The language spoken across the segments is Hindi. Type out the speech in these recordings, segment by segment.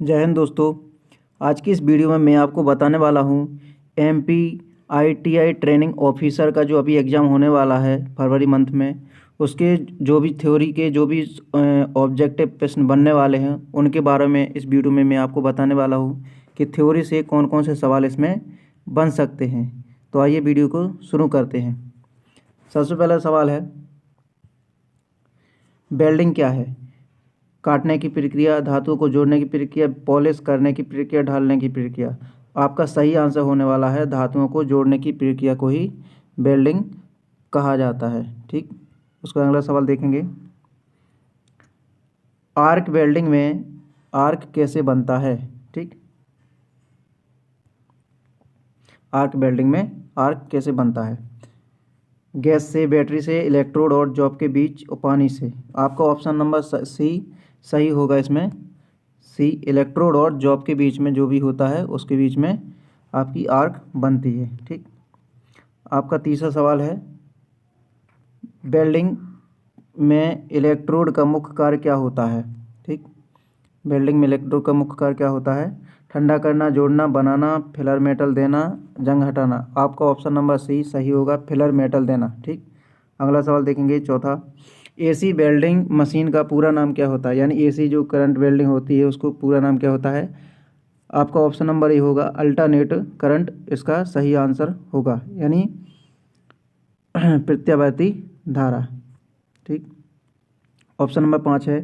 जय हिंद दोस्तों। आज की इस वीडियो में मैं आपको बताने वाला हूँ एमपी आईटीआई ट्रेनिंग ऑफिसर का जो अभी एग्ज़ाम होने वाला है फरवरी मंथ में, उसके जो भी थ्योरी के जो भी ऑब्जेक्टिव प्रश्न बनने वाले हैं उनके बारे में इस वीडियो में मैं आपको बताने वाला हूँ कि थ्योरी से कौन कौन से सवाल इसमें बन सकते हैं। तो आइए वीडियो को शुरू करते हैं। सबसे पहला सवाल है, वेल्डिंग क्या है? काटने की प्रक्रिया, धातु को जोड़ने की प्रक्रिया, पॉलिश करने की प्रक्रिया, ढालने की प्रक्रिया। आपका सही आंसर होने वाला है धातुओं को जोड़ने की प्रक्रिया को ही वेल्डिंग कहा जाता है। ठीक, उसका अगला सवाल देखेंगे। आर्क वेल्डिंग में आर्क कैसे बनता है? ठीक, आर्क वेल्डिंग में आर्क कैसे बनता है? गैस से, बैटरी से, इलेक्ट्रोड और जॉब के बीच और पानी से। आपका ऑप्शन नंबर सी सही होगा। इसमें सी, इलेक्ट्रोड और जॉब के बीच में जो भी होता है उसके बीच में आपकी आर्क बनती है। ठीक, आपका तीसरा सवाल है, वेल्डिंग में इलेक्ट्रोड का मुख्य कार्य क्या होता है? ठीक, वेल्डिंग में इलेक्ट्रोड का मुख्य कार्य क्या होता है? ठंडा करना, जोड़ना, बनाना, फिलर मेटल देना, जंग हटाना। आपका ऑप्शन नंबर सी सही होगा, फिलर मेटल देना। ठीक, अगला सवाल देखेंगे चौथा, एसी वेल्डिंग मशीन का पूरा नाम क्या होता है? यानी एसी जो करंट वेल्डिंग होती है उसको पूरा नाम क्या होता है? आपका ऑप्शन नंबर ए होगा, अल्टरनेट करंट इसका सही आंसर होगा, यानी प्रत्यावर्ती धारा। ठीक, ऑप्शन नंबर 5 है,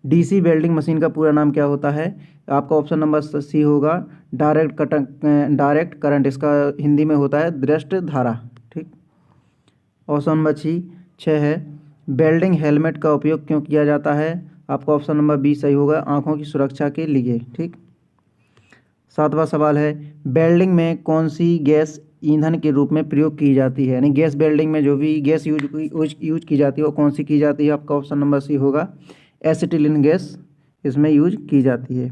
डीसी वेल्डिंग मशीन का पूरा नाम क्या होता है? आपका ऑप्शन नंबर सी होगा, डायरेक्ट करंट इसका हिंदी में होता है दृष्ट धारा। ठीक, ऑप्शन नंबर 6 है, वेल्डिंग हेलमेट का उपयोग क्यों किया जाता है? आपका ऑप्शन नंबर बी सही होगा, आंखों की सुरक्षा के लिए। ठीक, सातवां सवाल है, वेल्डिंग में कौन सी गैस ईंधन के रूप में प्रयोग की जाती है? यानी गैस वेल्डिंग में जो भी गैस यूज की जाती है वो कौन सी की जाती है? आपका ऑप्शन नंबर सी होगा, एसिटिलीन गैस इसमें यूज की जाती है।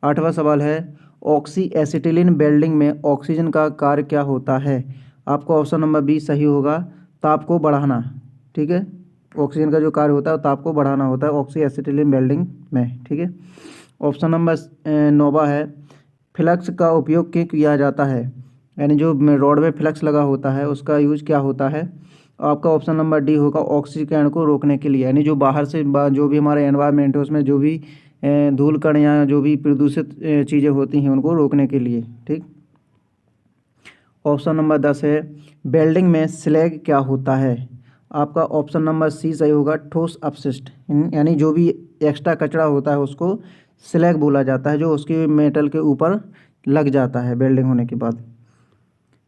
आठवां सवाल है, ऑक्सी एसिटिलीन वेल्डिंग में ऑक्सीजन का कार्य क्या होता है? आपका ऑप्शन नंबर बी सही होगा, ताप को बढ़ाना। ठीक है, ऑक्सीजन का जो कार्य होता है ताप को बढ़ाना होता है ऑक्सी एसिटिलीन वेल्डिंग में। ठीक है, ऑप्शन नंबर 9 है, फ्लक्स का उपयोग क्यों किया जाता है? यानी जो रॉड में फ्लक्स लगा होता है उसका यूज क्या होता है? आपका ऑप्शन नंबर डी होगा, ऑक्सीकरण को रोकने के लिए। यानी जो बाहर से जो भी हमारा एनवायरनमेंट है उसमें जो भी धूल कण या जो भी प्रदूषित चीज़ें होती हैं उनको रोकने के लिए। ठीक, ऑप्शन नंबर 10 है, वेल्डिंग में स्लैग क्या होता है? आपका ऑप्शन नंबर सी सही होगा, ठोस अपशिष्ट। यानी जो भी एक्स्ट्रा कचरा होता है उसको स्लैग बोला जाता है, जो उसके मेटल के ऊपर लग जाता है वेल्डिंग होने के बाद।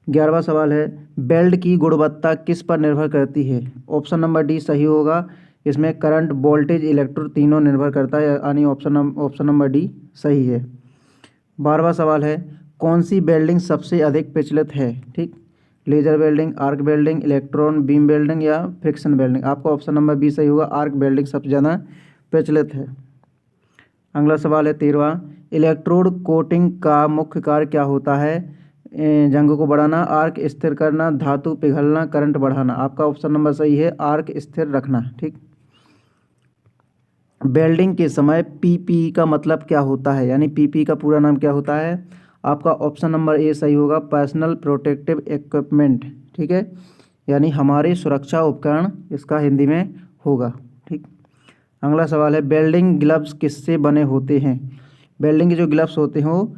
11वां सवाल है, वेल्ड की गुणवत्ता किस पर निर्भर करती है? ऑप्शन नंबर डी सही होगा, इसमें करंट, वोल्टेज, इलेक्ट्रोड तीनों निर्भर करता है, यानी ऑप्शन नंबर डी सही है। 12वां सवाल है, कौन सी वेल्डिंग सबसे अधिक प्रचलित है? ठीक, laser welding, arc welding, electron beam welding या फ्रिक्शन वेल्डिंग। आपका ऑप्शन नंबर बी सही होगा, आर्क वेल्डिंग सबसे ज़्यादा प्रचलित है। अगला सवाल है 13वां, इलेक्ट्रोड कोटिंग का मुख्य कार्य क्या होता है? जंग को बढ़ाना, आर्क स्थिर करना, धातु पिघलना, करंट बढ़ाना। आपका ऑप्शन नंबर सही है, आर्क स्थिर रखना। ठीक, वेल्डिंग के समय पीपीई का मतलब क्या होता है? यानी पीपीई का पूरा नाम क्या होता है? आपका ऑप्शन नंबर ए सही होगा, पर्सनल प्रोटेक्टिव इक्विपमेंट। ठीक है, यानी हमारे सुरक्षा उपकरण इसका हिंदी में होगा। ठीक, अगला सवाल है, वेल्डिंग ग्लव्स किससे बने होते हैं? वेल्डिंग के जो ग्लव्स होते हैं वो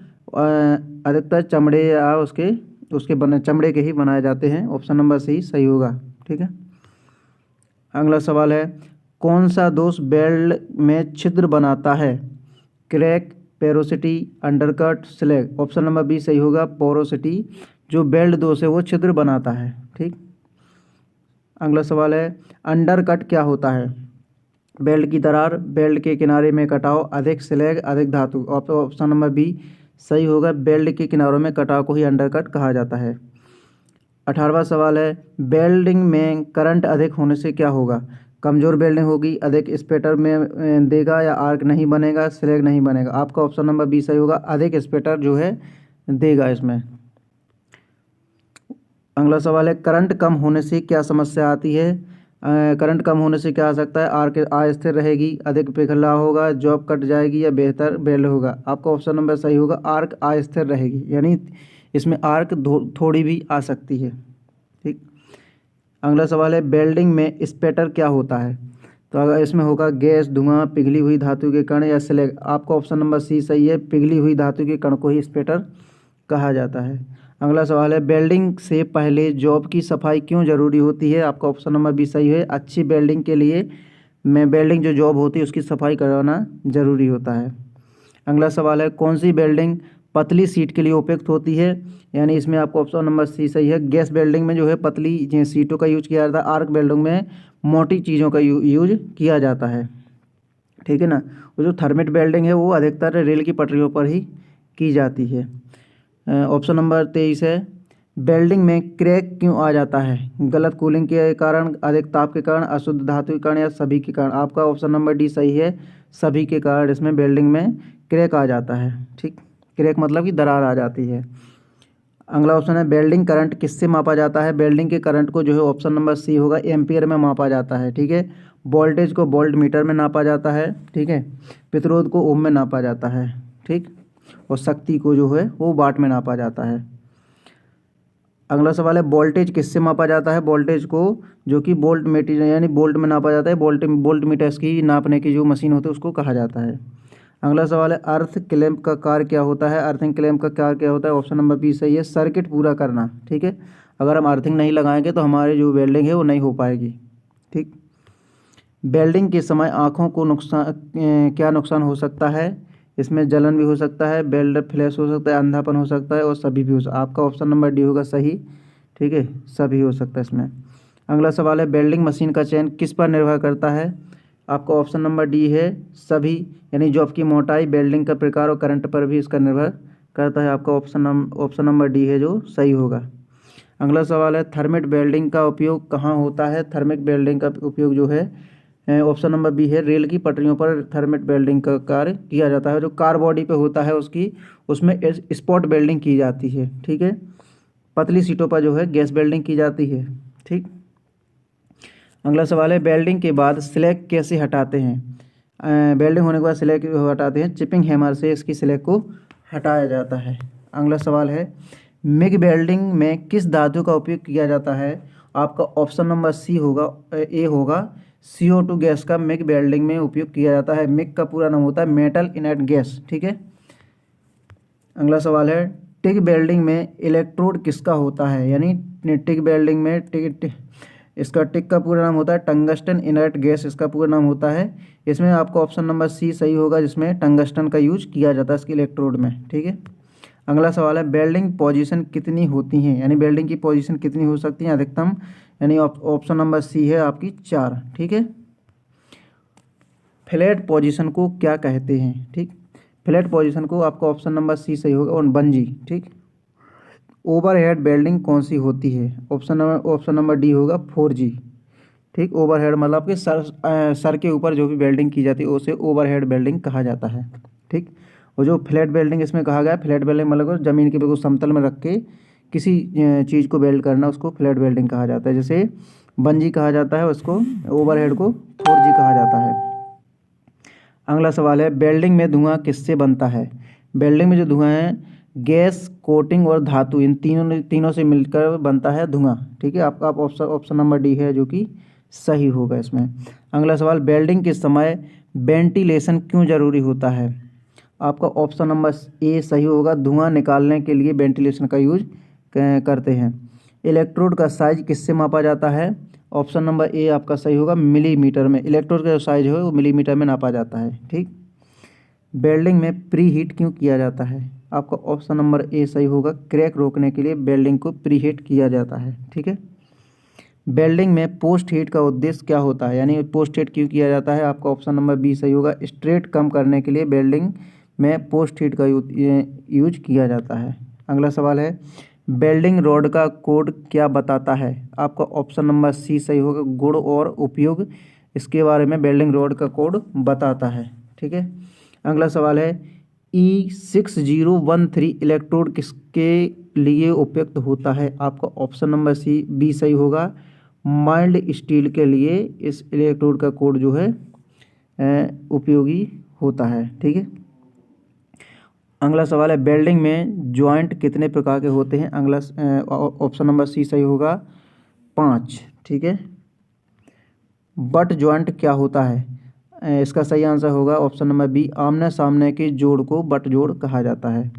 अधिकतर चमड़े या उसके बने चमड़े के ही बनाए जाते हैं। ऑप्शन नंबर सी सही होगा। ठीक है, अगला सवाल है, कौन सा दोष वेल्ड में छिद्र बनाता है? Crack, porosity, undercut, slag. Option number B सही होगा, पोरोसिटी जो वेल्ड दोष है वो छिद्र बनाता है। ठीक, अगला सवाल है, अंडरकट क्या होता है? बेल्ट की दरार, बेल्ट के किनारे में कटाव, अधिक स्लैग, अधिक धातु। ऑप्शन नंबर बी सही होगा, बेल्ट के किनारों में कटाव को ही अंडरकट कहा जाता है। 18वां सवाल है, वेल्डिंग में करंट अधिक होने से क्या होगा? कमज़ोर वेल्डिंग होगी, अधिक स्पेटर में देगा या आर्क नहीं बनेगा, स्लैग नहीं बनेगा। आपका ऑप्शन नंबर बी सही होगा, अधिक स्पेटर जो है देगा इसमें। अगला सवाल है, करंट कम होने से क्या समस्या आती है? करंट कम होने से क्या आ सकता है, आर्क अस्थिर रहेगी, अधिक पिघला होगा, जॉब कट जाएगी या बेहतर बेल्ड होगा। आपका ऑप्शन नंबर सही होगा, आर्क अस्थिर रहेगी, यानी इसमें आर्क थोड़ी भी आ सकती है। ठीक। अगला सवाल है बेल्डिंग में स्पेटर क्या होता है। तो अगर इसमें होगा गैस, धुआं, पिघली हुई धातु के कण या स्लैग। आपका ऑप्शन नंबर सी सही है, पिघली हुई धातु के कण को ही स्पेटर कहा जाता है। अगला सवाल है बेल्डिंग से पहले जॉब की सफाई क्यों जरूरी होती है। आपका ऑप्शन नंबर बी सही है, अच्छी बेल्डिंग के लिए बेल्डिंग जो जॉब होती है उसकी सफाई करवाना जरूरी होता है। अगला सवाल है कौन सी बेल्डिंग पतली सीट के लिए उपयुक्त होती है, यानी इसमें आपको ऑप्शन नंबर सी सही है। गैस बेल्डिंग में जो है पतली सीटों का यूज किया जाता है, आर्क बेल्डिंग में मोटी चीज़ों का यूज किया जाता है। ठीक है ना। वो जो थर्मिट बेल्डिंग है वो अधिकतर रेल की पटरियों पर ही की जाती है। ऑप्शन नंबर 23 है बेल्डिंग में क्रैक क्यों आ जाता है। गलत कूलिंग के कारण, अधिक ताप के कारण, अशुद्ध धातु के कारण या सभी के कारण। आपका ऑप्शन नंबर डी सही है, सभी के कारण इसमें बेल्डिंग में क्रैक आ जाता है। ठीक, क्रैक मतलब कि दरार आ जाती है। अगला ऑप्शन है बेल्डिंग करंट किससे मापा जाता है। बेल्डिंग के करंट को जो है ऑप्शन नंबर सी होगा, एम्पियर में मापा जाता है। ठीक है। वोल्टेज को वोल्ट मीटर में नापा जाता है। ठीक है। प्रतिरोध को ओम में नापा जाता है। ठीक। और शक्ति को जो है वो वाट में नापा जाता है। अगला सवाल है वोल्टेज किससे मापा जाता है। वोल्टेज को जो कि वोल्ट मीटर यानी वोल्ट में नापा जाता है। वोल्ट मीटर की नापने की जो मशीन होती है उसको कहा जाता है। अगला सवाल है अर्थ क्लैंप का कार्य क्या होता है। अर्थिंग क्लैंप का कार्य क्या होता है। ऑप्शन नंबर बी सही है, सर्किट पूरा करना। ठीक है। अगर हम अर्थिंग नहीं लगाएंगे तो हमारी जो वेल्डिंग है वो नहीं हो पाएगी। ठीक। वेल्डिंग के समय आँखों को क्या नुकसान हो सकता है। इसमें जलन भी हो सकता है, वेल्ड फ्लैश हो सकता है, अंधापन हो सकता है और सभी भी हो सकता है। आपका ऑप्शन नंबर डी होगा सही। ठीक है, सभी हो सकता है इसमें। अगला सवाल है वेल्डिंग मशीन का चयन किस पर निर्भर करता है। आपका ऑप्शन नंबर डी है, सभी, यानी जॉब की मोटाई, वेल्डिंग का प्रकार और करंट पर भी इसका निर्भर करता है। आपका ऑप्शन नंबर डी है जो सही होगा। अगला सवाल है थर्मिट वेल्डिंग का उपयोग कहाँ होता है। थर्मिट वेल्डिंग का उपयोग जो है ऑप्शन नंबर बी है, रेल की पटरियों पर थर्मिट वेल्डिंग का कार्य किया जाता है। जो कार बॉडी पे होता है उसमें स्पॉट वेल्डिंग की जाती है। ठीक है। पतली सीटों पर जो है गैस वेल्डिंग की जाती है। ठीक। अगला सवाल है वेल्डिंग के बाद स्लैग कैसे हटाते हैं। वेल्डिंग होने के बाद स्लैग हटाते हैं, चिपिंग हैमर से इसकी स्लैग को हटाया जाता है। अगला सवाल है मिग वेल्डिंग में किस धातु का उपयोग किया जाता है। आपका ऑप्शन नंबर सी होगा, ए होगा, CO2 गैस का मिग वेल्डिंग में उपयोग किया जाता है। मिग का पूरा नाम होता है मेटल इनर्ट गैस। ठीक है। अगला सवाल है टिग वेल्डिंग में इलेक्ट्रोड किसका होता है, यानी टिग वेल्डिंग में इसका टिग का पूरा नाम होता है टंगस्टन इनर्ट गैस, इसका पूरा नाम होता है। इसमें आपका ऑप्शन नंबर सी सही होगा, जिसमें टंगस्टन का यूज किया जाता है इसके इलेक्ट्रोड में। ठीक है। अगला सवाल है वेल्डिंग पोजीशन कितनी होती हैं, यानी वेल्डिंग की पोजीशन कितनी हो सकती है अधिकतम, यानी ऑप्शन नंबर सी है आपकी 4। ठीक है। फ्लैट पोजीशन को क्या कहते हैं। ठीक। फ्लैट पोजीशन को आपका ऑप्शन नंबर सी सही होगा और 1G। ठीक। ओवरहेड वेल्डिंग कौन सी होती है। ऑप्शन नंबर डी होगा 4G। ठीक। ओवरहेड मतलब आपके सर के ऊपर जो भी वेल्डिंग की जाती है उसे ओवरहेड वेल्डिंग कहा जाता है। ठीक। और जो फ्लैट वेल्डिंग इसमें कहा गया है, फ्लैट वेल्डिंग मतलब ज़मीन के बिल्कुल समतल में रख के किसी चीज़ को वेल्ड करना, उसको फ्लैट वेल्डिंग कहा जाता है। जैसे 1G कहा जाता है, उसको ओवरहेड को 4G कहा जाता है। अगला सवाल है वेल्डिंग में धुआं किससे बनता है। वेल्डिंग में जो धुआं है गैस, कोटिंग और धातु, इन तीनों से मिलकर बनता है धुआं। ठीक है। आपका ऑप्शन नंबर डी है जो कि सही होगा इसमें। अगला सवाल वेल्डिंग के समय वेंटिलेशन क्यों जरूरी होता है। आपका ऑप्शन नंबर ए सही होगा, धुआं निकालने के लिए वेंटिलेशन का यूज करते हैं। इलेक्ट्रोड का साइज किससे मापा जाता है। ऑप्शन नंबर ए आपका सही होगा, मिलीमीटर में। इलेक्ट्रोड का जो साइज है वो मिलीमीटर में नापा जाता है। ठीक। वेल्डिंग में प्री हीट क्यों किया जाता है। आपका ऑप्शन नंबर ए सही होगा, क्रैक रोकने के लिए वेल्डिंग को प्री हीट किया जाता है। ठीक है। वेल्डिंग में पोस्ट हीट का उद्देश्य क्या होता है, यानी पोस्ट हीट क्यों किया जाता है। आपका ऑप्शन नंबर बी सही होगा, स्ट्रेट कम करने के लिए वेल्डिंग में पोस्ट हीट का यूज किया जाता है। अगला सवाल है वेल्डिंग रॉड का कोड क्या बताता है। आपका ऑप्शन नंबर सी सही होगा, गुण और उपयोग इसके बारे में वेल्डिंग रॉड का कोड बताता है। ठीक है। अगला सवाल है E6013 इलेक्ट्रोड किसके लिए उपयुक्त होता है। आपका ऑप्शन नंबर बी सही होगा, माइल्ड स्टील के लिए इस इलेक्ट्रोड का कोड जो है उपयोगी होता है। ठीक है। अगला सवाल है वेल्डिंग में जॉइंट कितने प्रकार के होते हैं? अगला ऑप्शन नंबर सी सही होगा, 5। ठीक है। बट जॉइंट क्या होता है? इसका सही आंसर होगा ऑप्शन नंबर बी, आमने सामने के जोड़ को बट जोड़ कहा जाता है।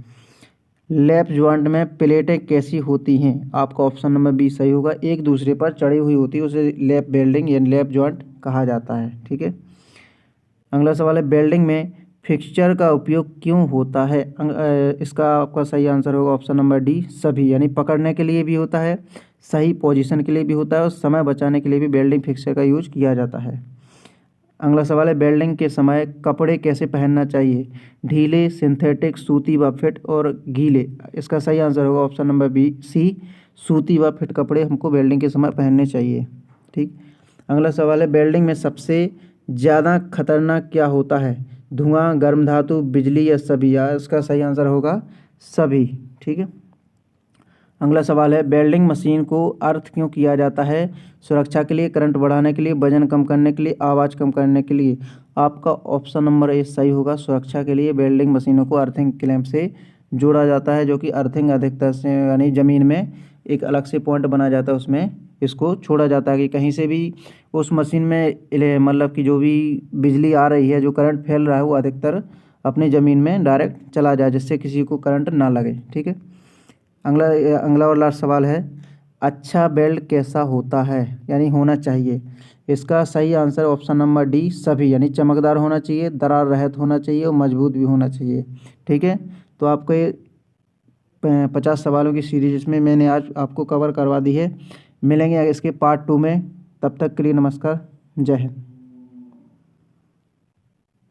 लैप जॉइंट में प्लेटें कैसी होती हैं? आपका ऑप्शन नंबर बी सही होगा, एक दूसरे पर चढ़ी हुई होती है, उसे लैप वेल्डिंग या लैप जॉइंट कहा जाता है। ठीक है। अगला सवाल है वेल्डिंग में फिक्सचर का उपयोग क्यों होता है? इसका आपका सही आंसर होगा ऑप्शन नंबर डी, सभी, यानी पकड़ने के लिए भी होता है, सही पोजीशन के लिए भी होता है और समय बचाने के लिए भी वेल्डिंग फिक्सचर का यूज किया जाता है। अगला सवाल है वेल्डिंग के समय कपड़े कैसे पहनना चाहिए? ढीले, सिंथेटिक, सूती व फिट और गीले। इसका सही आंसर होगा ऑप्शन नंबर बी सी, सूती व फिट कपड़े हमको वेल्डिंग के समय पहनने चाहिए। ठीक। अगला सवाल है वेल्डिंग में सबसे ज़्यादा खतरनाक क्या होता है? धुआं, गर्म धातु, बिजली या सभी? या इसका सही आंसर होगा सभी। ठीक है। अगला सवाल है वेल्डिंग मशीन को अर्थ क्यों किया जाता है? सुरक्षा के लिए, करंट बढ़ाने के लिए, वजन कम करने के लिए, आवाज़ कम करने के लिए? आपका ऑप्शन नंबर ए सही होगा, सुरक्षा के लिए वेल्डिंग मशीनों को अर्थिंग क्लैंप से जोड़ा जाता है, जो कि अर्थिंग अधिकतर से यानी ज़मीन में एक अलग से पॉइंट बना जाता है, उसमें इसको छोड़ा जाता है कि कहीं से भी उस मशीन में मतलब कि जो भी बिजली आ रही है, जो करंट फैल रहा है, वो अधिकतर अपनी ज़मीन में डायरेक्ट चला जाए, जिससे किसी को करंट ना लगे। ठीक है। अगला और लास्ट सवाल है अच्छा बेल्ट कैसा होता है यानी होना चाहिए? इसका सही आंसर ऑप्शन नंबर डी, सभी, यानी चमकदार होना चाहिए, दरार रहित होना चाहिए और मजबूत भी होना चाहिए। ठीक है। तो आपको ये 50 सवालों की सीरीज इसमें मैंने आज आपको कवर करवा दी है। मिलेंगे इसके पार्ट 2 में, तब तक के लिए नमस्कार, जय हिंद।